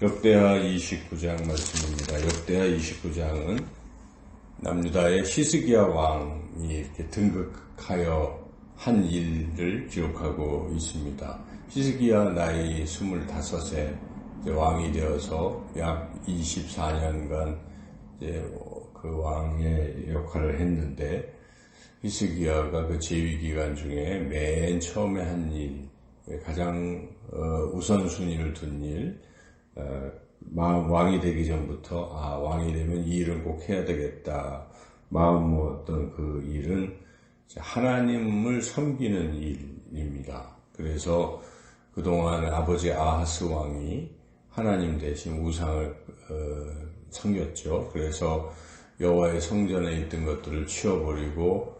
역대하 29장 말씀입니다. 역대하 29장은 남유다의 히스기야 왕이 이렇게 등극하여 한 일을 기록하고 있습니다. 히스기야 나이 25세 왕이 되어서 약 24년간 그 왕의 역할을 했는데, 히스기야가 그 재위 기간 중에 맨 처음에 한 일, 가장 우선순위를 둔 일, 왕이 되기 전부터 왕이 되면 이 일은 꼭 해야 되겠다 마음 먹었던 그 일은 하나님을 섬기는 일입니다. 그래서 그동안 아버지 아하스 왕이 하나님 대신 우상을 섬겼죠. 그래서 여호와의 성전에 있던 것들을 치워버리고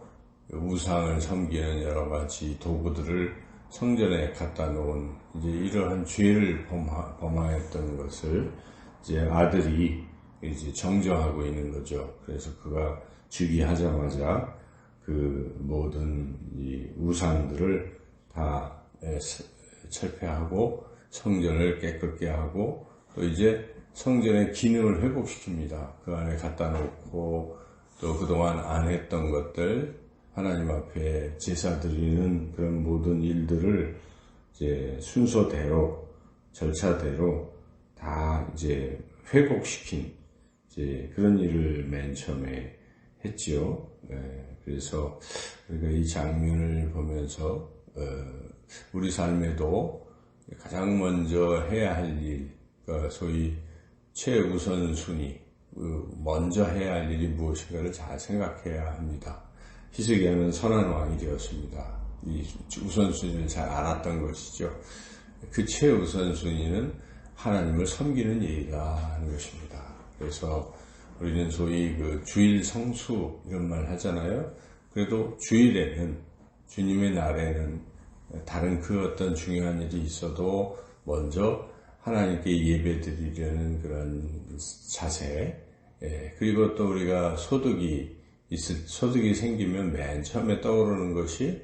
우상을 섬기는 여러 가지 도구들을 성전에 갖다 놓은 이제 이러한 죄를 범하였던 것을 이제 아들이 이제 정정하고 있는 거죠. 그래서 그가 즉위하자마자 그 모든 이 우상들을 다 철폐하고 성전을 깨끗게 하고 또 이제 성전의 기능을 회복시킵니다. 그 안에 갖다 놓고 또 그동안 안 했던 것들, 하나님 앞에 제사 드리는 그런 모든 일들을 이제 순서대로, 절차대로 다 이제 회복시킨 이제 그런 일을 맨 처음에 했지요. 그래서 우리가 이 장면을 보면서 우리 삶에도 가장 먼저 해야 할 일, 그러니까 소위 최우선순위, 먼저 해야 할 일이 무엇인가를 잘 생각해야 합니다. 히스기야는 선한 왕이 되었습니다. 이 우선순위를 잘 알았던 것이죠. 그 최우선순위는 하나님을 섬기는 일이다 하는 것입니다. 그래서 우리는 소위 그 주일 성수 이런 말 하잖아요. 그래도 주일에는, 주님의 날에는 다른 그 어떤 중요한 일이 있어도 먼저 하나님께 예배 드리려는 그런 자세, 그리고 또 우리가 소득이 생기면 맨 처음에 떠오르는 것이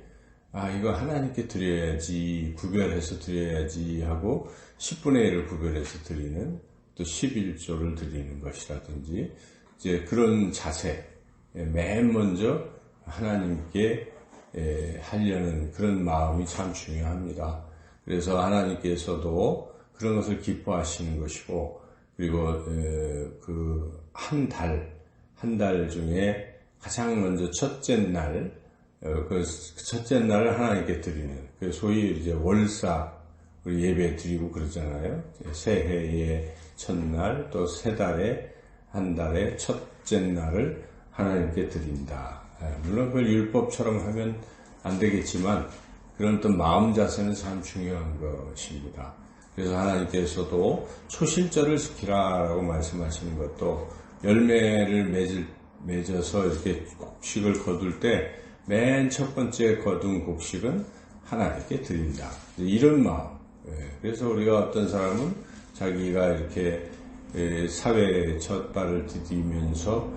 이거 하나님께 드려야지, 구별해서 드려야지 하고 10분의 1을 구별해서 드리는, 또 11조를 드리는 것이라든지 이제 그런 자세, 맨 먼저 하나님께 하려는 그런 마음이 참 중요합니다. 그래서 하나님께서도 그런 것을 기뻐하시는 것이고, 그리고 그 한 달 중에 가장 먼저 첫째 날, 그 첫째 날을 하나님께 드리는, 그 소위 이제 월사, 우리 예배 드리고 그러잖아요. 새해의 첫날, 또 세 달에, 한 달의 첫째 날을 하나님께 드린다. 물론 그걸 율법처럼 하면 안 되겠지만, 그런 또 마음 자세는 참 중요한 것입니다. 그래서 하나님께서도 초실절을 지키라라고 말씀하시는 것도, 열매를 맺어서 이렇게 곡식을 거둘 때 맨 첫 번째 거둔 곡식은 하나님께 드린다. 이런 마음. 그래서 우리가 어떤 사람은 자기가 이렇게 사회에 첫 발을 디디면서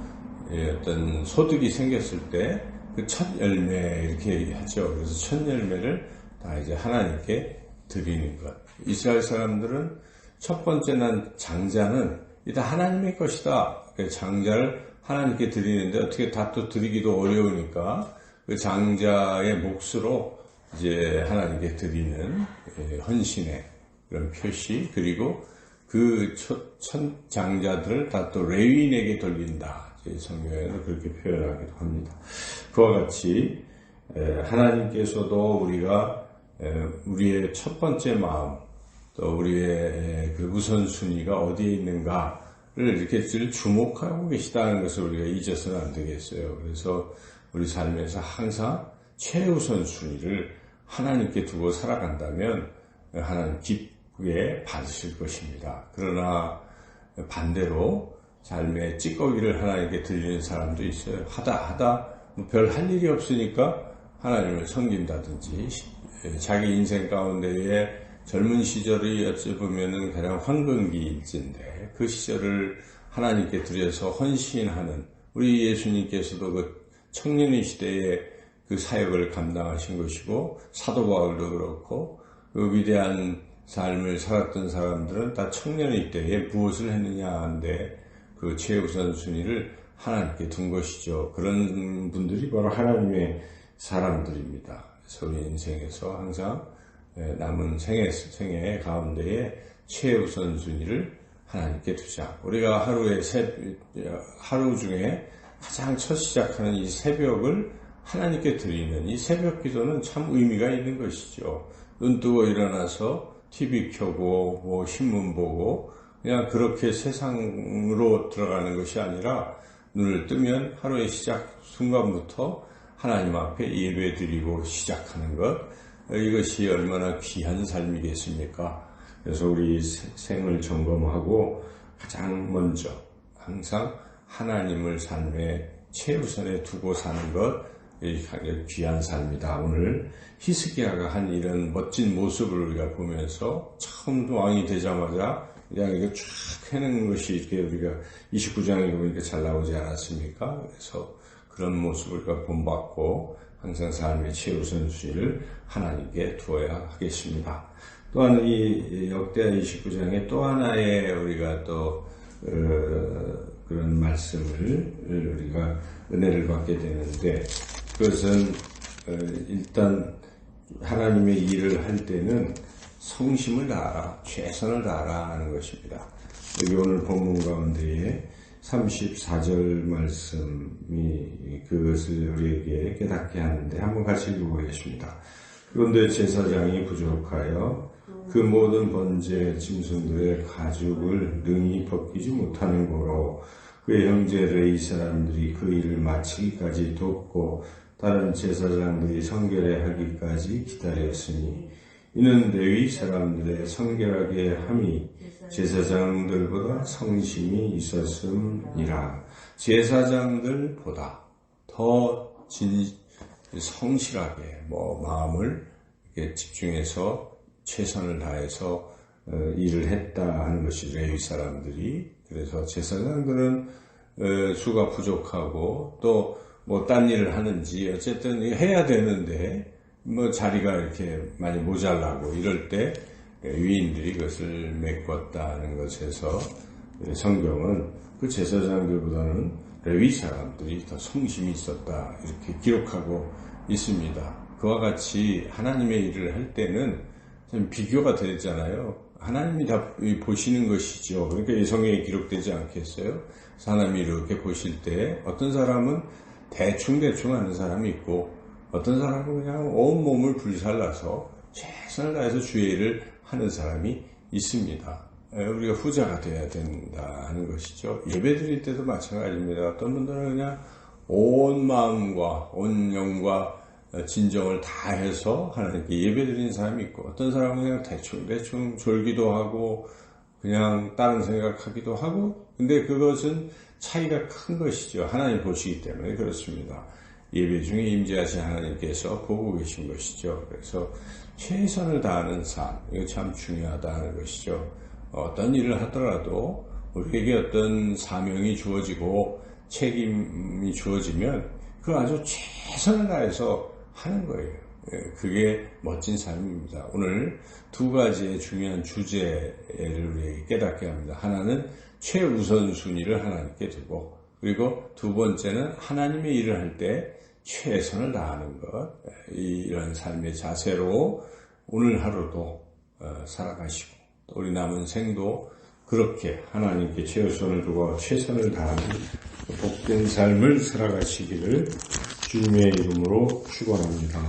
어떤 소득이 생겼을 때 그 첫 열매 이렇게 하죠. 그래서 첫 열매를 다 이제 하나님께 드리는 것. 이스라엘 사람들은 첫 번째 난 장자는 다 하나님의 것이다. 장자를 하나님께 드리는데 어떻게 다 또 드리기도 어려우니까 그 장자의 몫으로 이제 하나님께 드리는 헌신의 그런 표시, 그리고 그 첫 장자들을 다 또 레위인에게 돌린다. 성경에는 그렇게 표현하기도 합니다. 그와 같이 하나님께서도 우리가 우리의 첫 번째 마음, 또 우리의 그 우선순위가 어디에 있는가를 이렇게 주목하고 계시다는 것을 우리가 잊어서는 안 되겠어요. 그래서 우리 삶에서 항상 최우선순위를 하나님께 두고 살아간다면 하나님 기쁘게 받으실 것입니다. 그러나 반대로 삶의 찌꺼기를 하나님께 드리는 사람도 있어요. 하다 별 할 일이 없으니까 하나님을 섬긴다든지, 자기 인생 가운데에 젊은 시절이 어찌 보면은 가장 황금기일진데 그 시절을 하나님께 드려서 헌신하는, 우리 예수님께서도 그 청년의 시대에 그 사역을 감당하신 것이고, 사도 바울도 그렇고 그 위대한 삶을 살았던 사람들은 다 청년의 때에 무엇을 했느냐 하는데 그 최우선 순위를 하나님께 둔 것이죠. 그런 분들이 바로 하나님의 사람들입니다. 그래서 우리 인생에서 항상 남은 생애 가운데에 최우선 순위를 하나님께 두자. 우리가 하루 중에 가장 첫 시작하는 이 새벽을 하나님께 드리는 이 새벽 기도는 참 의미가 있는 것이죠. 눈 뜨고 일어나서 TV 켜고 뭐 신문 보고 그냥 그렇게 세상으로 들어가는 것이 아니라 눈을 뜨면 하루의 시작 순간부터 하나님 앞에 예배 드리고 시작하는 것, 이것이 얼마나 귀한 삶이겠습니까? 그래서 우리 생을 점검하고 가장 먼저 항상 하나님을 삶의 최우선에 두고 사는 것, 귀한 삶이다. 오늘 히스기야가 한 이런 멋진 모습을 우리가 보면서 처음 왕이 되자마자 그냥 이거 쫙 해놓은 것이 이렇게 우리가 29장에 보니까 잘 나오지 않았습니까? 그래서 그런 모습을 우리가 본받고 항상 삶의 최우선순위를 하나님께 두어야 하겠습니다. 또한 이 역대하 29장에 또 하나의 우리가 또 그런 말씀을 우리가 은혜를 받게 되는데, 그것은 일단 하나님의 일을 할 때는 성심을 다하라, 최선을 다하라 하는 것입니다. 여기 오늘 본문 가운데에 34절 말씀이 그것을 우리에게 깨닫게 하는데 한번 같이 읽어보겠습니다. 그런데 제사장이 부족하여 그 모든 번제 짐승들의 가죽을 능히 벗기지 못하는 고로 그의 형제 레위 사람들이 그 일을 마치기까지 돕고 다른 제사장들이 성결해 하기까지 기다렸으니 이는 레위 사람들의 성결하게 함이 제사장들보다 성심이 있었음이라. 제사장들보다 더 성실하게 마음을 이렇게 집중해서 최선을 다해서 일을 했다 하는 것이 레위 사람들이. 그래서 제사장들은 수가 부족하고 또 딴 일을 하는지 어쨌든 해야 되는데 자리가 이렇게 많이 모자라고 이럴 때 위인들이 그것을 메꿨다 하는 것에서 성경은 그 제사장들보다는 레위 사람들이 더 성심이 있었다 이렇게 기록하고 있습니다. 그와 같이 하나님의 일을 할 때는 참 비교가 되잖아요. 하나님이 다 보시는 것이죠. 그러니까 이 성경에 기록되지 않겠어요? 하나님이 이렇게 보실 때 어떤 사람은 대충 하는 사람이 있고 어떤 사람은 그냥 온몸을 불살라서 최선을 다해서 주의 일을 하는 사람이 있습니다. 우리가 후자가 되어야 된다 하는 것이죠. 예배 드릴 때도 마찬가지입니다. 어떤 분들은 그냥 온 마음과 온 영과 진정을 다해서 하나님께 예배 드리는 사람이 있고 어떤 사람은 그냥 대충 졸기도 하고 그냥 다른 생각하기도 하고, 근데 그것은 차이가 큰 것이죠. 하나님 보시기 때문에 그렇습니다. 예배 중에 임재하신 하나님께서 보고 계신 것이죠. 그래서 최선을 다하는 삶, 이거 참 중요하다는 것이죠. 어떤 일을 하더라도 우리에게 어떤 사명이 주어지고 책임이 주어지면 그 아주 최선을 다해서 하는 거예요. 그게 멋진 삶입니다. 오늘 두 가지의 중요한 주제를 우리에게 깨닫게 합니다. 하나는 최우선순위를 하나님께 두고, 그리고 두 번째는 하나님의 일을 할 때 최선을 다하는 것, 이런 삶의 자세로 오늘 하루도 살아가시고 또 우리 남은 생도 그렇게 하나님께 최우선을 두고 최선을 다하는 복된 삶을 살아가시기를 주님의 이름으로 축원합니다.